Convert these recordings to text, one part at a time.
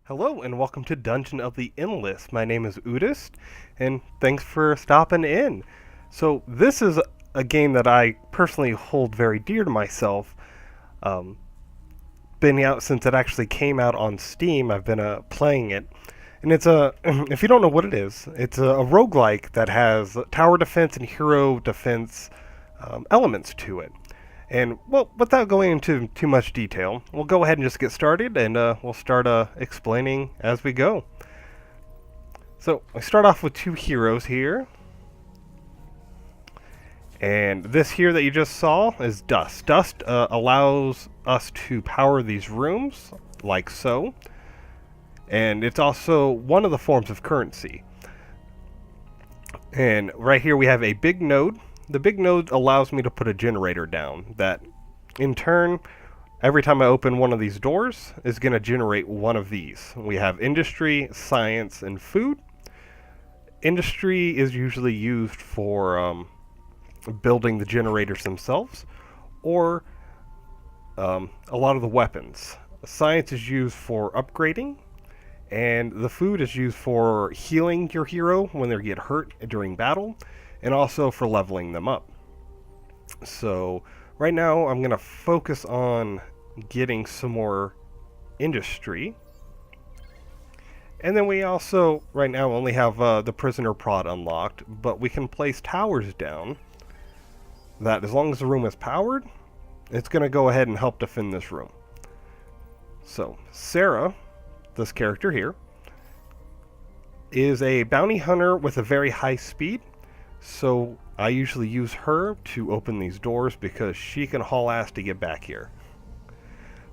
Hello and welcome to Dungeon of the Endless. My name is Udist, and thanks for stopping in. So this is a game that I personally hold very dear to myself. Um, been out since it actually came out on Steam. I've been playing it, and it's a if you don't know what it is, it's a roguelike that has tower defense and hero defense elements to it. And well, without going into too much detail, we'll go ahead and just get started, and we'll start explaining as we go. So I start off with two heroes here, and this here that you just saw is Dust. Dust allows us to power these rooms like so, and it's also one of the forms of currency. And right here we have a big node. The big node allows me to put a generator down that, in turn, every time I open one of these doors, is going to generate one of these. We have industry, science, and food. Industry is usually used for building the generators themselves, or a lot of the weapons. Science is used for upgrading, and the food is used for healing your hero when they get hurt during battle, and also for leveling them up. So right now I'm going to focus on getting some more industry. And then we also right now only have the prisoner prod unlocked, but we can place towers down that, as long as the room is powered, it's going to go ahead and help defend this room. So Sarah, this character here, is a bounty hunter with a very high speed. So I usually use her to open these doors because she can haul ass to get back here.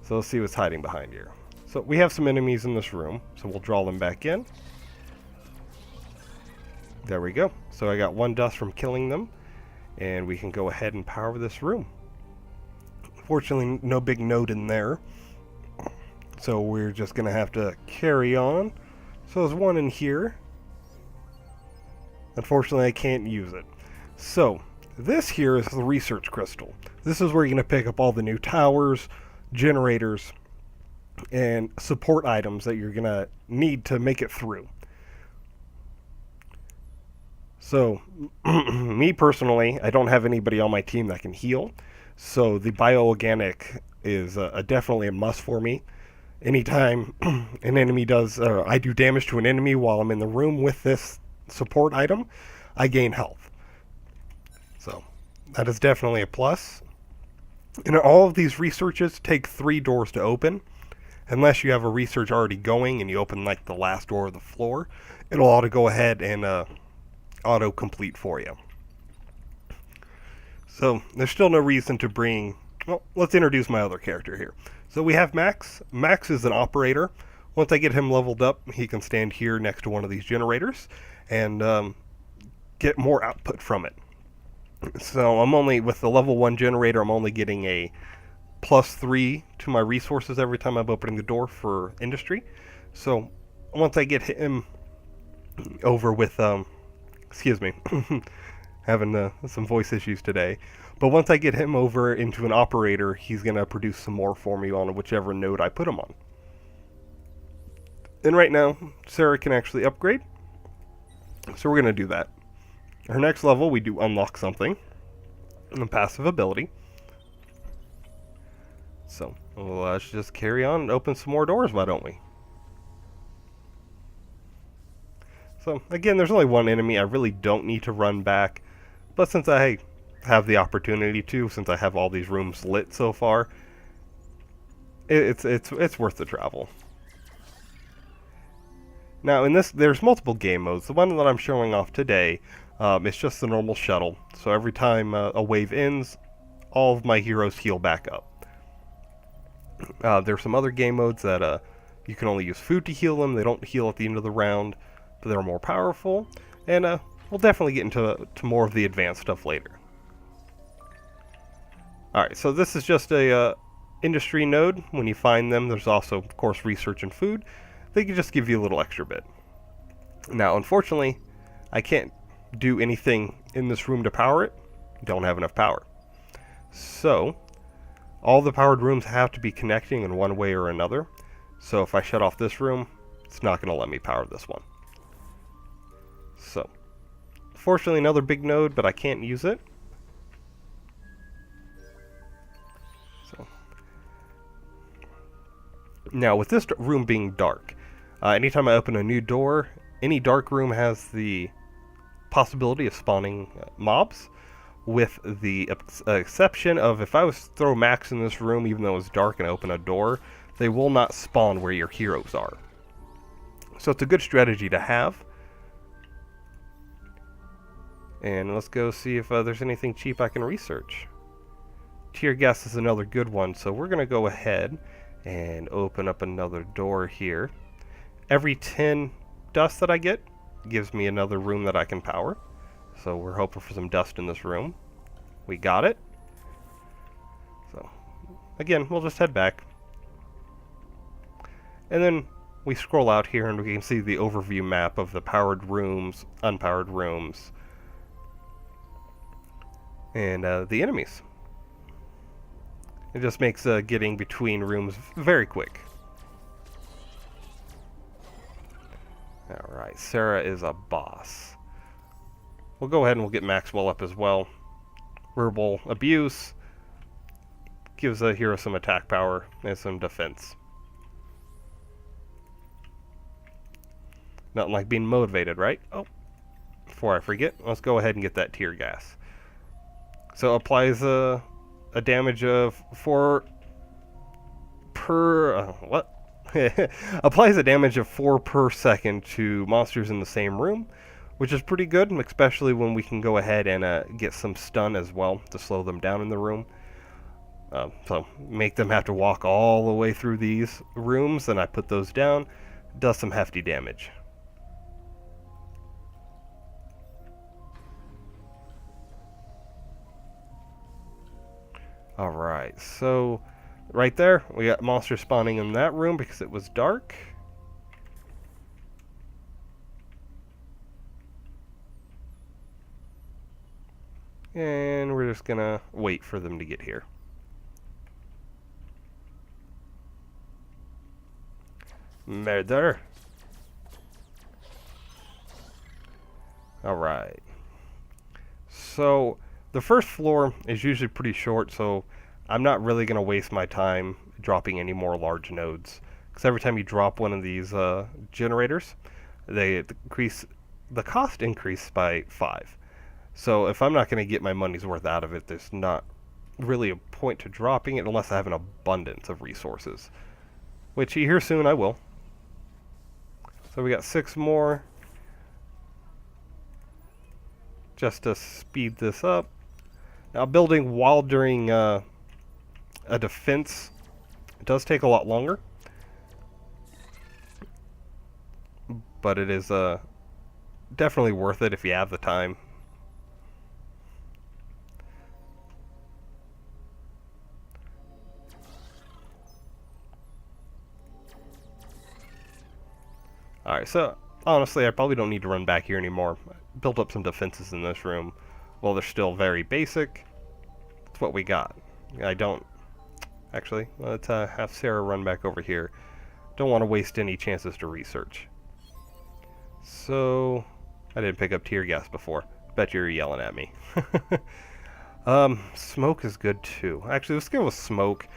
So let's see what's hiding behind here. So we have some enemies in this room, so we'll draw them back in. There we go. So I got one dust from killing them, and we can go ahead and power this room. Fortunately, no big node in there, so we're just going to have to carry on. So there's one in here. Unfortunately, I can't use it. So, this here is the research crystal. This is where you're going to pick up all the new towers, generators, and support items that you're going to need to make it through. So, me personally, I don't have anybody on my team that can heal. So, the bioorganic is definitely a must for me. Anytime an enemy does, I do damage to an enemy while I'm in the room with this support item, I gain health. So that is definitely a plus. And all of these researches take 3 doors to open. Unless you have a research already going and you open like the last door of the floor, it'll auto go ahead and auto complete for you. So there's still no reason to bring. Well, let's introduce my other character here. So we have Max. Max is an operator. Once I get him leveled up, he can stand here next to one of these generators and get more output from it. So I'm only, with the level 1 generator, I'm only getting a +3 to my resources every time I'm opening the door for industry. So once I get him over with, excuse me, having some voice issues today. But once I get him over into an operator, he's going to produce some more for me on whichever node I put him on. And right now, Sarah can actually upgrade. So we're going to do that. Our next level, we do unlock something. A passive ability. So let's just carry on and open some more doors, why don't we? So again, there's only one enemy. I really don't need to run back. But since I have the opportunity to, since I have all these rooms lit so far, it's worth the travel. Now, in this, there's multiple game modes. The one that I'm showing off today is just the normal shuttle. So every time a wave ends, all of my heroes heal back up. There's some other game modes that you can only use food to heal them. They don't heal at the end of the round, but they're more powerful. And we'll definitely get into more of the advanced stuff later. Alright, so this is just a industry node. When you find them, there's also, of course, research and food. They can just give you a little extra bit. Now, unfortunately, I can't do anything in this room to power it. Don't have enough power. So, all the powered rooms have to be connecting in one way or another. So if I shut off this room, it's not going to let me power this one. So, fortunately another big node, but I can't use it. So, now with this room being dark, anytime I open a new door, any dark room has the possibility of spawning mobs, with the exception of if I was to throw Max in this room, even though it's dark, and open a door, they will not spawn where your heroes are. So it's a good strategy to have. And let's go see if there's anything cheap I can research. Tear gas is another good one, so we're going to go ahead and open up another door here. Every 10 dust that I get gives me another room that I can power. So we're hoping for some dust in this room. We got it. So again, we'll just head back. And then we scroll out here and we can see the overview map of the powered rooms, unpowered rooms, and the enemies. It just makes getting between rooms very quick. Alright, Sarah is a boss. We'll go ahead and we'll get Maxwell up as well. Verbal abuse gives a hero some attack power and some defense. Nothing like being motivated, right? Oh, before I forget, let's go ahead and get that tear gas. So applies a damage of 4 per... what? Applies a damage of 4 per second to monsters in the same room, which is pretty good, especially when we can go ahead and get some stun as well to slow them down in the room. So make them have to walk all the way through these rooms, and I put those down. Does some hefty damage. Alright, so right there, we got monsters spawning in that room because it was dark. And we're just gonna wait for them to get here. Murder! Alright. So, the first floor is usually pretty short, so I'm not really going to waste my time dropping any more large nodes. Because every time you drop one of these generators, the cost increase by 5. So if I'm not going to get my money's worth out of it, there's not really a point to dropping it unless I have an abundance of resources. Which here soon I will. So we got 6 more. Just to speed this up. Now building while during a defense does take a lot longer. But it is definitely worth it if you have the time. Alright, so honestly I probably don't need to run back here anymore. Built up some defenses in this room. Well, they're still very basic. That's what we got. I don't... Actually, let's have Sarah run back over here. Don't want to waste any chances to research. So... I didn't pick up tear gas before. Bet you're yelling at me. Smoke is good too. Actually, let's go with smoke.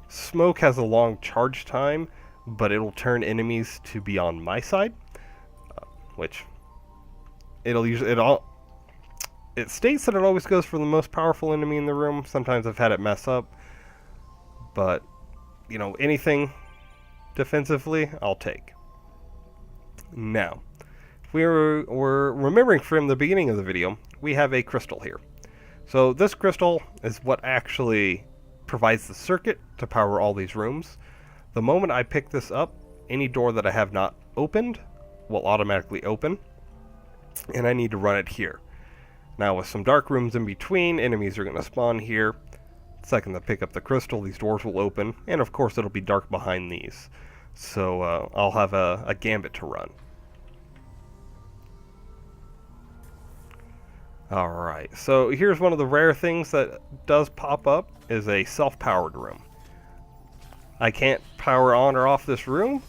Smoke has a long charge time, but it'll turn enemies to be on my side. Which... It'll usually... It states that it always goes for the most powerful enemy in the room. Sometimes I've had it mess up. But, you know, anything defensively, I'll take. Now, if we were remembering from the beginning of the video, we have a crystal here. So this crystal is what actually provides the circuit to power all these rooms. The moment I pick this up, any door that I have not opened will automatically open. And I need to run it here. Now with some dark rooms in between, enemies are going to spawn here. The second I pick up the crystal, these doors will open. And of course it'll be dark behind these. So I'll have a gambit to run. Alright, so here's one of the rare things that does pop up, is a self-powered room. I can't power on or off this room.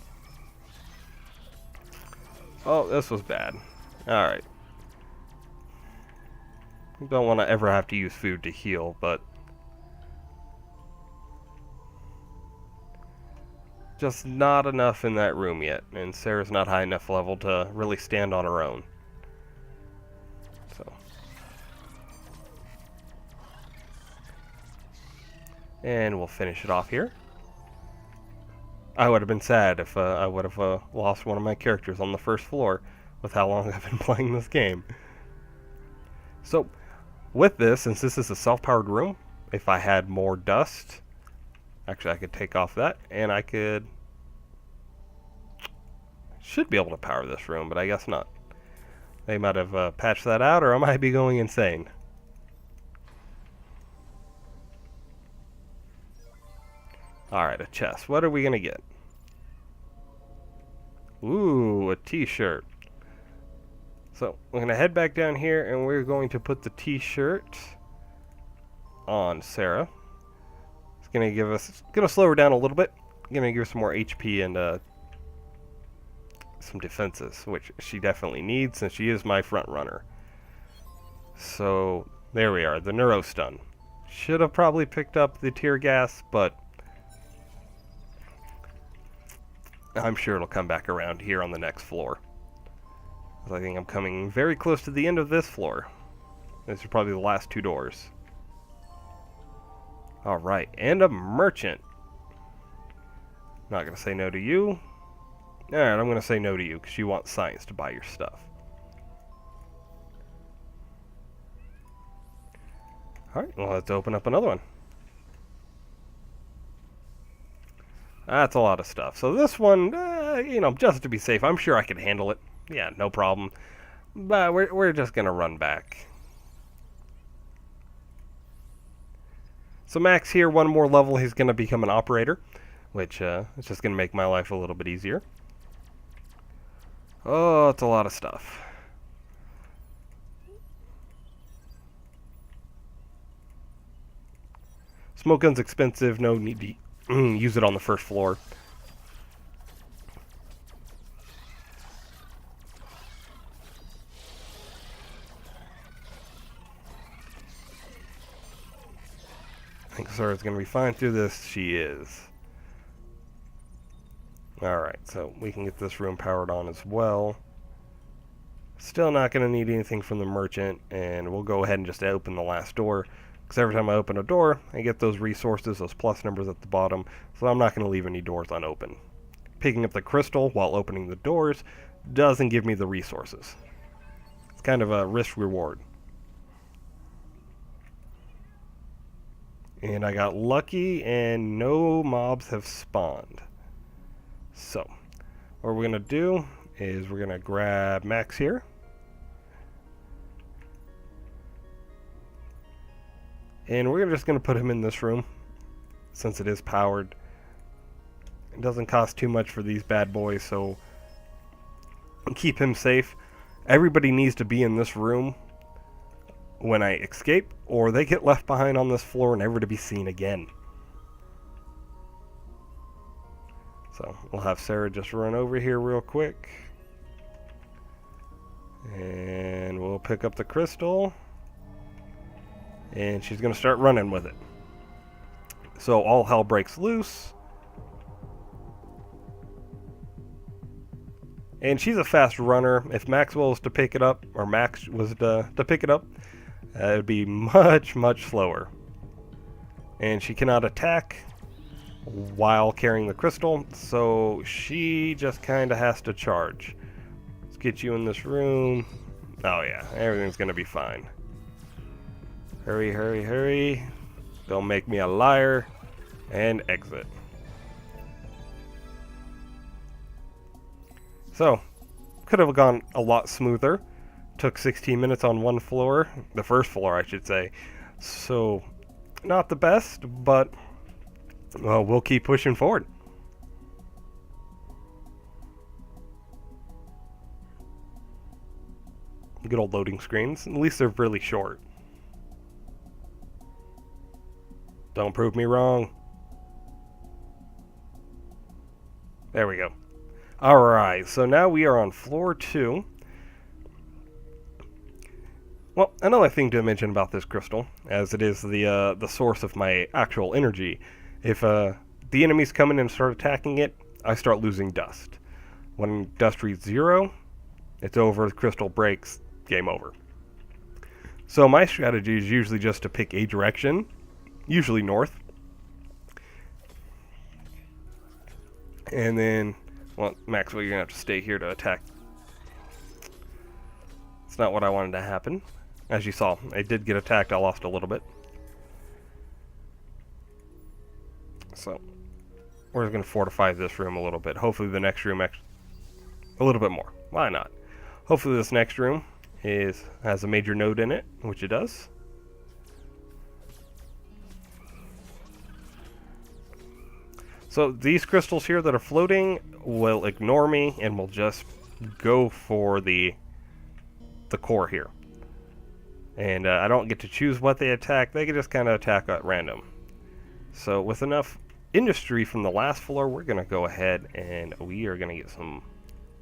Oh, this was bad. Alright. Don't want to ever have to use food to heal, but just not enough in that room yet, and Sarah's not high enough level to really stand on her own. So, and we'll finish it off here. I would have been sad if I would have lost one of my characters on the first floor with how long I've been playing this game. So, with this, since this is a self-powered room, if I had more dust, actually I could take off that, and I should be able to power this room, but I guess not. They might have patched that out, or I might be going insane. Alright, a chest. What are we going to get? Ooh, a t-shirt. So, we're going to head back down here, and we're going to put the t-shirt on Sarah. It's going to give us, going to slow her down a little bit. Going to give her some more HP and some defenses, which she definitely needs since she is my front runner. So, there we are, the Neuro Stun. Should have probably picked up the tear gas, but I'm sure it'll come back around here on the next floor. I think I'm coming very close to the end of this floor. This is probably the last two doors. Alright, and a merchant. Not going to say no to you. Alright, I'm going to say no to you because you want science to buy your stuff. Alright, well, let's open up another one. That's a lot of stuff. So this one, you know, just to be safe, I'm sure I can handle it. Yeah, no problem. But we're just going to run back. So Max here, one more level, he's going to become an operator, which is just going to make my life a little bit easier. Oh, it's a lot of stuff. Smoke gun's expensive, no need to use it on the first floor. I think Sarah's going to be fine through this. She is. Alright, so we can get this room powered on as well. Still not going to need anything from the merchant, and we'll go ahead and just open the last door. Because every time I open a door, I get those resources, those plus numbers at the bottom, so I'm not going to leave any doors unopened. Picking up the crystal while opening the doors doesn't give me the resources. It's kind of a risk-reward. And I got lucky, and no mobs have spawned. So, what we're going to do is we're going to grab Max here. And we're just going to put him in this room, since it is powered. It doesn't cost too much for these bad boys, so keep him safe. Everybody needs to be in this room when I escape, or they get left behind on this floor never to be seen again. So we'll have Sarah just run over here real quick. And we'll pick up the crystal. And she's going to start running with it. So all hell breaks loose. And she's a fast runner. If Maxwell was to pick it up, or Max was to pick it up, it would be much, much slower. And she cannot attack while carrying the crystal, so she just kind of has to charge. Let's get you in this room. Oh yeah, everything's going to be fine. Hurry, hurry, hurry. Don't make me a liar. And exit. So, could have gone a lot smoother. Took 16 minutes on one floor. The first floor, I should say. So, not the best, but well, we'll keep pushing forward. Good old loading screens. At least they're really short. Don't prove me wrong. There we go. Alright, so now we are on floor 2. Well, another thing to mention about this crystal, as it is the source of my actual energy, if the enemies come in and start attacking it, I start losing dust. When dust reaches 0, it's over, the crystal breaks, game over. So my strategy is usually just to pick a direction, usually north, and then, well, Maxwell, you're going to have to stay here to attack. It's not what I wanted to happen. As you saw, I did get attacked, I lost a little bit. So, we're just going to fortify this room a little bit. Hopefully the next room a little bit more. Why not? Hopefully this next room has a major node in it, which it does. So these crystals here that are floating will ignore me and will just go for the core here. And I don't get to choose what they attack. They can just kind of attack at random. So with enough industry from the last floor, we're going to go ahead and we are going to get some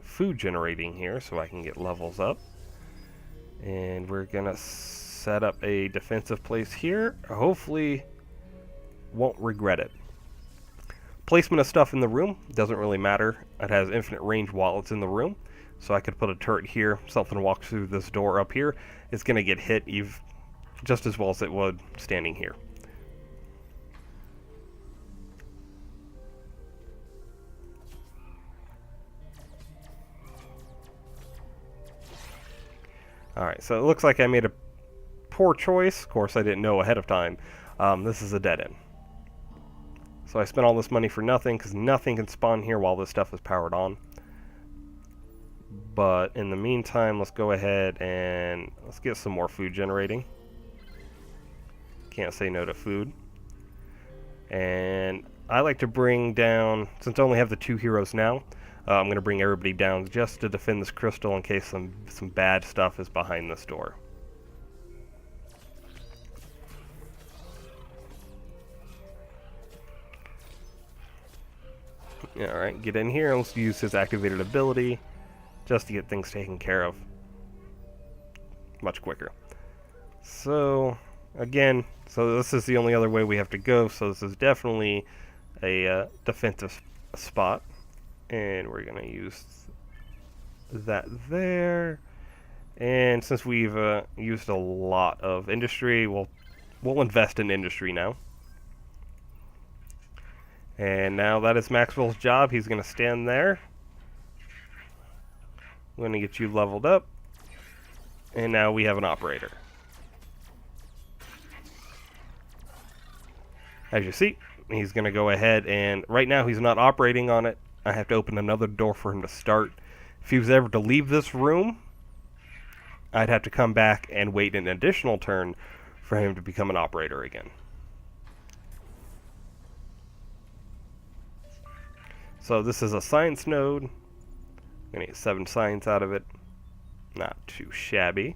food generating here so I can get levels up. And we're going to set up a defensive place here. Hopefully won't regret it. Placement of stuff in the room doesn't really matter. It has infinite range while it's in the room. So I could put a turret here, something walks through this door up here. It's going to get hit just as well as it would standing here. Alright, so it looks like I made a poor choice. Of course, I didn't know ahead of time. This is a dead end. So I spent all this money for nothing, because nothing can spawn here while this stuff is powered on. But in the meantime, let's go ahead and let's get some more food generating. Can't say no to food. And I like to bring down, since I only have the 2 heroes now, I'm going to bring everybody down just to defend this crystal in case some bad stuff is behind this door. Alright, get in here and let's use his activated ability just to get things taken care of much quicker. So, again, this is the only other way we have to go, so this is definitely a defensive spot. And we're going to use that there. And since we've used a lot of industry, we'll invest in industry now. And now that is Maxwell's job. He's going to stand there. I'm going to get you leveled up. And now we have an operator. As you see, he's going to go ahead and right now he's not operating on it. I have to open another door for him to start. If he was ever to leave this room, I'd have to come back and wait an additional turn for him to become an operator again. So this is a science node. I'm going to get 7 science out of it. Not too shabby.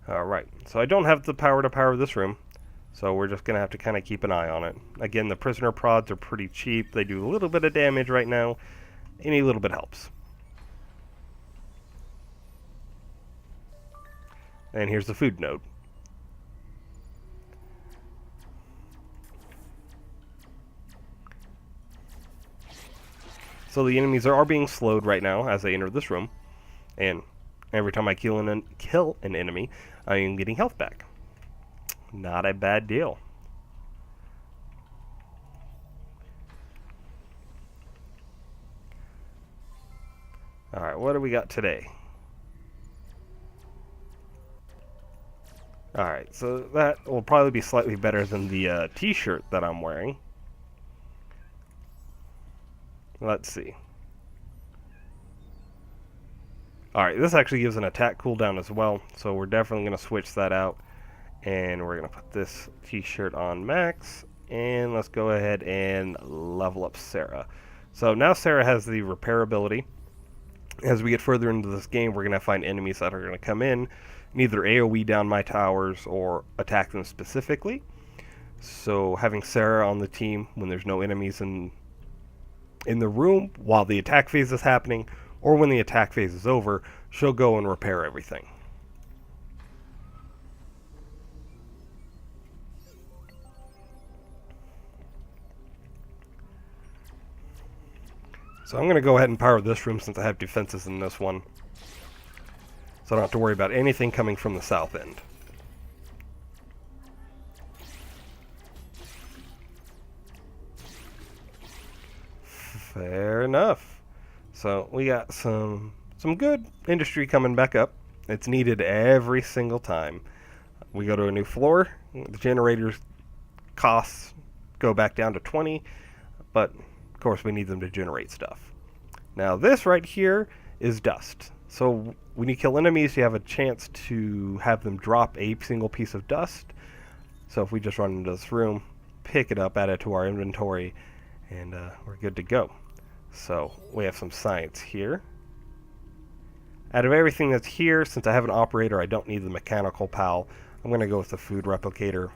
Alright, so I don't have the power to power this room. So we're just going to have to kind of keep an eye on it. Again, the prisoner prods are pretty cheap. They do a little bit of damage right now. Any little bit helps. And here's the food node. So the enemies are being slowed right now as they enter this room. And every time I kill an enemy, I am getting health back. Not a bad deal. Alright, what do we got today? Alright, so that will probably be slightly better than the t-shirt that I'm wearing. Let's see. Alright, this actually gives an attack cooldown as well, so we're definitely going to switch that out. And we're going to put this t-shirt on max. And let's go ahead and level up Sarah. So now Sarah has the repair ability. As we get further into this game, we're going to find enemies that are going to come in and either AoE down my towers or attack them specifically. So having Sarah on the team when there's no enemies in in the room while the attack phase is happening, or when the attack phase is over, she'll go and repair everything. So I'm going to go ahead and power this room since I have defenses in this one. So I don't have to worry about anything coming from the south end. Fair enough. So we got some good industry coming back up. It's needed every single time. We go to a new floor, the generator's costs go back down to 20, but of course we need them to generate stuff. Now this right here is dust. So when you kill enemies, you have a chance to have them drop a single piece of dust. So if we just run into this room, pick it up, add it to our inventory, and we're good to go. So we have some science here. Out of everything that's here, since I have an operator, I don't need the mechanical pal. I'm going to go with the food replicator,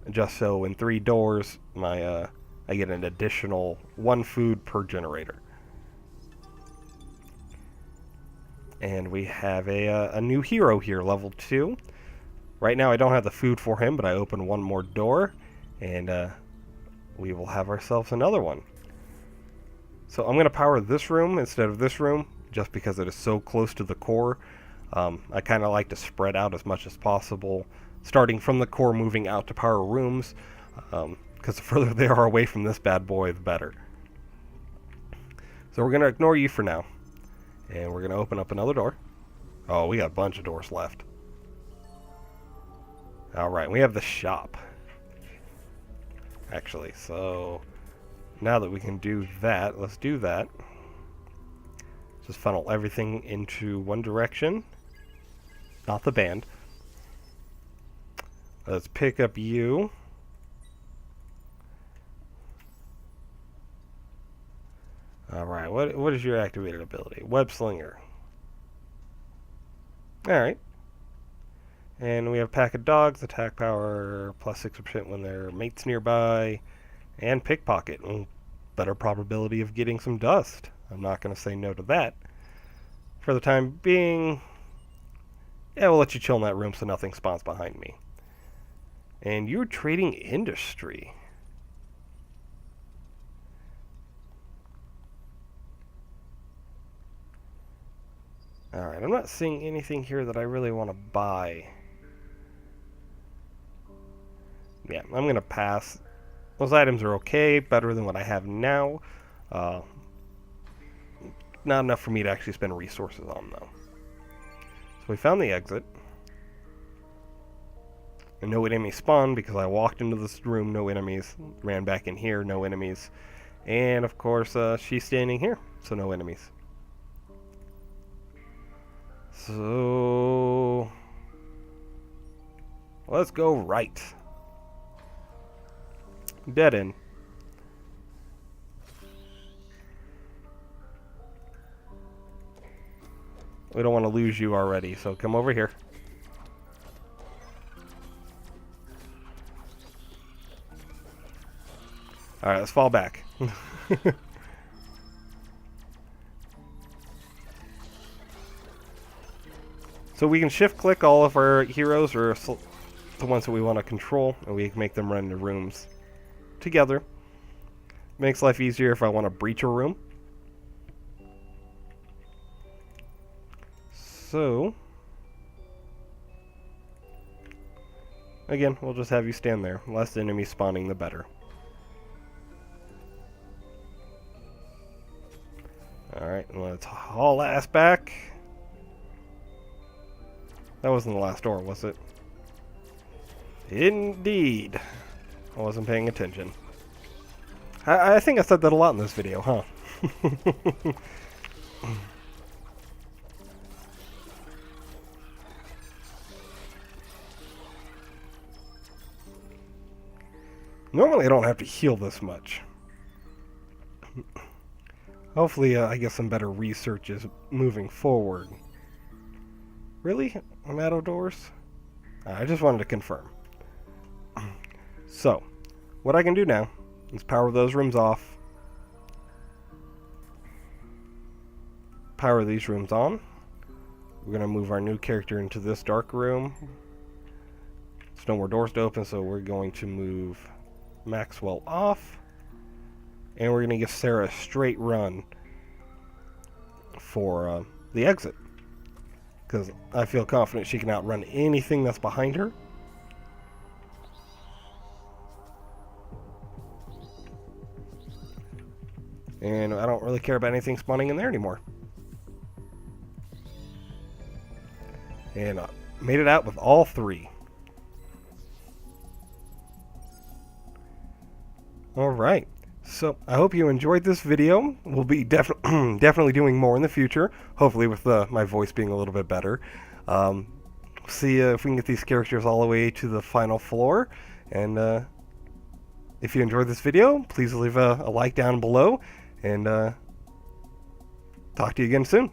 just so in 3 doors, I get an additional 1 food per generator. And we have a new hero here, level 2. Right now I don't have the food for him, but I open 1 more door, and we will have ourselves another one. So I'm going to power this room instead of this room, just because it is so close to the core. I kind of like to spread out as much as possible, starting from the core, moving out to power rooms, because the further they are away from this bad boy, the better. So we're going to ignore you for now, and we're going to open up another door. Oh, we got a bunch of doors left. Alright, we have the shop. Actually, so now that we can do that, let's do that. Just funnel everything into one direction. Not the band. Let's pick up you. Alright, what is your activated ability? Web Slinger. Alright. And we have Pack of Dogs, attack power plus 6% when their mate's nearby, and Pickpocket. Better probability of getting some dust. I'm not going to say no to that. For the time being, yeah, we'll let you chill in that room so nothing spawns behind me. And you're trading industry. Alright, I'm not seeing anything here that I really want to buy. Yeah, I'm going to pass. Those items are okay, better than what I have now. Not enough for me to actually spend resources on, though. So we found the exit. And no enemies spawned because I walked into this room, no enemies. Ran back in here, no enemies. And, of course, she's standing here, so no enemies. So let's go right. Dead end. We don't want to lose you already, so come over here. Alright, let's fall back. So we can shift click all of our heroes, or the ones that we want to control, and we can make them run into rooms together. Makes life easier if I want to breach a room. So again, we'll just have you stand there. Less enemies spawning, the better. Alright, let's haul ass back. That wasn't the last door, was it? Indeed. I wasn't paying attention. I think I said that a lot in this video, huh? Normally I don't have to heal this much. Hopefully I get some better researches moving forward. Really? I'm out of doors? I just wanted to confirm. So, what I can do now is power those rooms off. power these rooms on. We're going to move our new character into this dark room. There's no more doors to open, so we're going to move Maxwell off. And we're going to give Sarah a straight run for the exit, because I feel confident she can outrun anything that's behind her. And I don't really care about anything spawning in there anymore. And I made it out with all 3. Alright, so I hope you enjoyed this video. We'll be definitely doing more in the future, hopefully with my voice being a little bit better. See if we can get these characters all the way to the final floor. And if you enjoyed this video, please leave a like down below. And talk to you again soon.